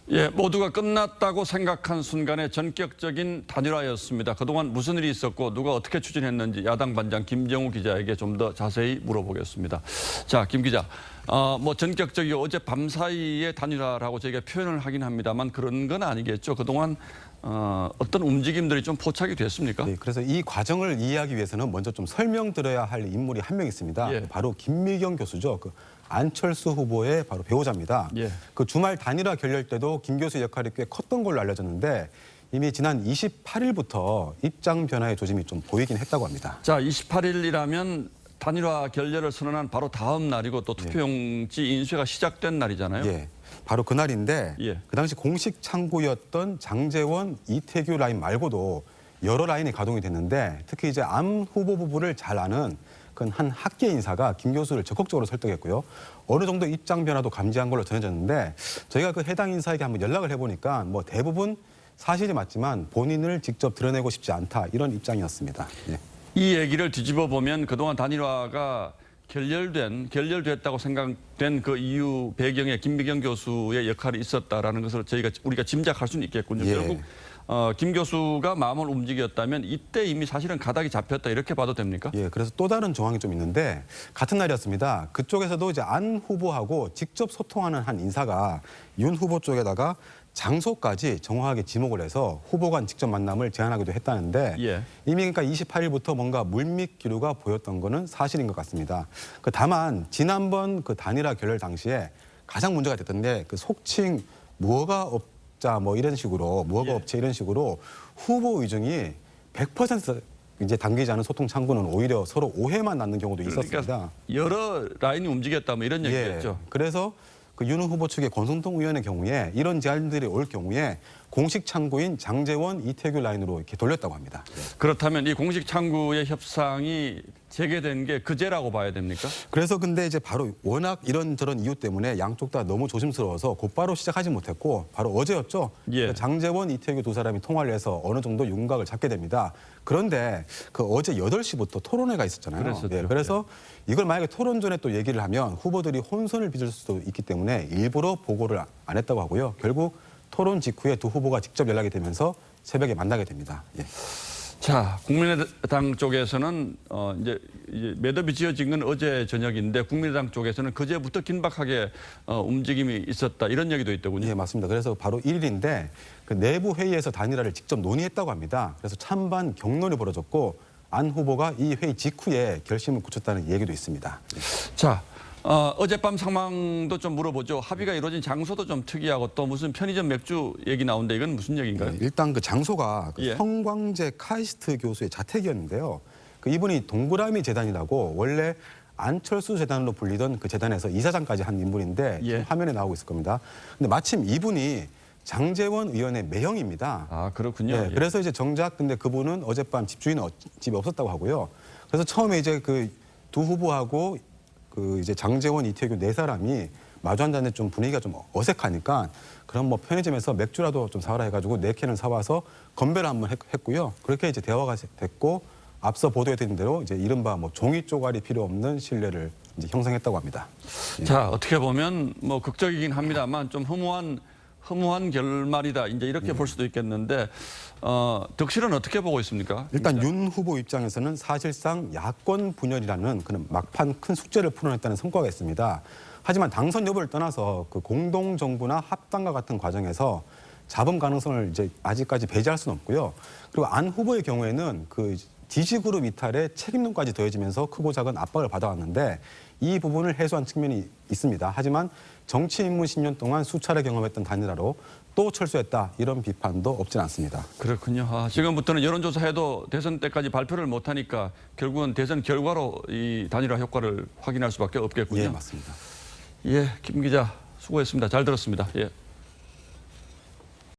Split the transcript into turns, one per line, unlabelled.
예, 모두가 끝났다고 생각한 순간의 전격적인 단일화였습니다. 그동안 무슨 일이 있었고 누가 어떻게 추진했는지 야당 반장 김정우 기자에게 좀 더 자세히 물어보겠습니다. 자, 김 기자, 전격적이 어제 밤 사이에 단일화라고 저희가 표현을 하긴 합니다만 그런 건 아니겠죠. 그동안 어떤 움직임들이 좀 포착이 됐습니까?
네, 그래서 이 과정을 이해하기 위해서는 먼저 좀 설명드려야 할 인물이 한 명 있습니다.
예.
바로 김미경 교수죠. 안철수 후보의 바로 배우자입니다.
예.
그 주말 단일화 결렬 때도 김 교수 역할이 꽤 컸던 걸로 알려졌는데 이미 지난 28일부터 입장 변화의 조짐이 좀 보이긴 했다고 합니다.
자, 28일이라면 단일화 결렬을 선언한 바로 다음 날이고 또 투표용지 인쇄가 시작된 날이잖아요.
예, 바로 그날인데
예.
그 당시 공식 창구였던 장제원, 이태규 라인 말고도 여러 라인이 가동이 됐는데 특히 이제 안 후보 부부를 잘 아는 한 학계 인사가 김 교수를 적극적으로 설득했고요. 어느 정도 입장 변화도 감지한 걸로 전해졌는데 저희가 그 해당 인사에게 한번 연락을 해보니까 대부분 사실이 맞지만 본인을 직접 드러내고 싶지 않다 이런 입장이었습니다. 예.
이 얘기를 뒤집어 보면 그동안 단일화가 결렬됐다고 생각된 그 이유 배경에 김미경 교수의 역할이 있었다라는 것을 우리가 짐작할 수는 있겠군요.
예.
결국 김 교수가 마음을 움직였다면 이때 이미 사실은 가닥이 잡혔다 이렇게 봐도 됩니까?
예, 그래서 또 다른 정황이 좀 있는데 같은 날이었습니다. 그쪽에서도 이제 안 후보하고 직접 소통하는 한 인사가 윤 후보 쪽에다가 장소까지 정확하게 지목을 해서 후보 간 직접 만남을 제안하기도 했다는데
예.
이미 그러니까 28일부터 뭔가 물밑 기류가 보였던 거는 사실인 것 같습니다. 다만 지난번 그 단일화 결렬 당시에 가장 문제가 됐던 게 그 속칭 무허가 업자 이런 식으로 무허가
예.
업체 이런 식으로 후보 의중이 100% 이제 담기지 않은 소통 창구는 오히려 서로 오해만 낳는 경우도 있었습니다.
그러니까 여러 라인이 움직였다 이런 얘기겠죠.
그래서 그 윤 후보 측의 권성동 의원의 경우에 이런 제안들이 올 경우에 공식 창구인 장제원, 이태규 라인으로 이렇게 돌렸다고 합니다.
그렇다면 이 공식 창구의 협상이 재개된 게 그제라고 봐야 됩니까?
그래서 근데 이제 바로 워낙 이런저런 이유 때문에 양쪽 다 너무 조심스러워서 곧바로 시작하지 못했고 바로 어제였죠.
예.
장제원, 이태규 두 사람이 통화를 해서 어느 정도 윤곽을 잡게 됩니다. 그런데 어제 8시부터 토론회가 있었잖아요.
그랬었죠.
그래서 이걸 만약에 토론 전에 또 얘기를 하면 후보들이 혼선을 빚을 수도 있기 때문에 일부러 보고를 안 했다고 하고요. 결국 토론 직후에 두 후보가 직접 연락이 되면서 새벽에 만나게 됩니다. 예.
자, 국민의당 쪽에서는 이제 매듭이 지어진 건 어제 저녁인데 국민의당 쪽에서는 그제부터 긴박하게 움직임이 있었다 이런 얘기도 있더군요.
예, 맞습니다. 그래서 바로 1일인데 그 내부 회의에서 단일화를 직접 논의했다고 합니다. 그래서 찬반 격론이 벌어졌고 안 후보가 이 회의 직후에 결심을 굳혔다는 얘기도 있습니다. 예.
자, 어젯밤 상황도 좀 물어보죠. 합의가 이루어진 장소도 좀 특이하고 또 무슨 편의점 맥주 얘기 나오는데 이건 무슨 얘기인가요?
일단 그 장소가
예.
성광재 카이스트 교수의 자택이었는데요. 이분이 동그라미 재단이라고 원래 안철수 재단으로 불리던 그 재단에서 이사장까지 한 인물인데
예.
지금 화면에 나오고 있을 겁니다. 근데 마침 이분이 장제원 의원의 매형입니다.
아, 그렇군요.
예,
예.
그래서 이제 정작 근데 그분은 어젯밤 집주인은 집에 없었다고 하고요. 그래서 처음에 이제 그 두 후보하고 이제 장제원, 이태규 네 사람이 마주 앉았는데 좀 분위기가 좀 어색하니까 그럼 편의점에서 맥주라도 좀 사와라 해가지고 4캔을 사와서 건배를 한번 했고요. 그렇게 이제 대화가 됐고 앞서 보도해드린 대로 이제 이른바 종이 쪼가리 필요 없는 신뢰를 이제 형성했다고 합니다. 예.
자, 어떻게 보면 극적이긴 합니다만 좀 허무한 결말이다. 이제 이렇게 볼 수도 있겠는데 득실은 어떻게 보고 있습니까?
일단 윤 후보 입장에서는 사실상 야권 분열이라는 그런 막판 큰 숙제를 풀어냈다는 성과가 있습니다. 하지만 당선 여부를 떠나서 그 공동정부나 합당과 같은 과정에서 잡음 가능성을 이제 아직까지 배제할 수는 없고요. 그리고 안 후보의 경우에는 지지그룹 이탈에 책임론까지 더해지면서 크고 작은 압박을 받아왔는데 이 부분을 해소한 측면이 있습니다. 하지만 정치 입문 10년 동안 수차례 경험했던 단일화로 또 철수했다 이런 비판도 없진 않습니다.
그렇군요. 지금부터는 여론조사 해도 대선 때까지 발표를 못하니까 결국은 대선 결과로 이 단일화 효과를 확인할 수밖에 없겠군요.
예, 맞습니다.
예, 김 기자 수고했습니다. 잘 들었습니다. 예.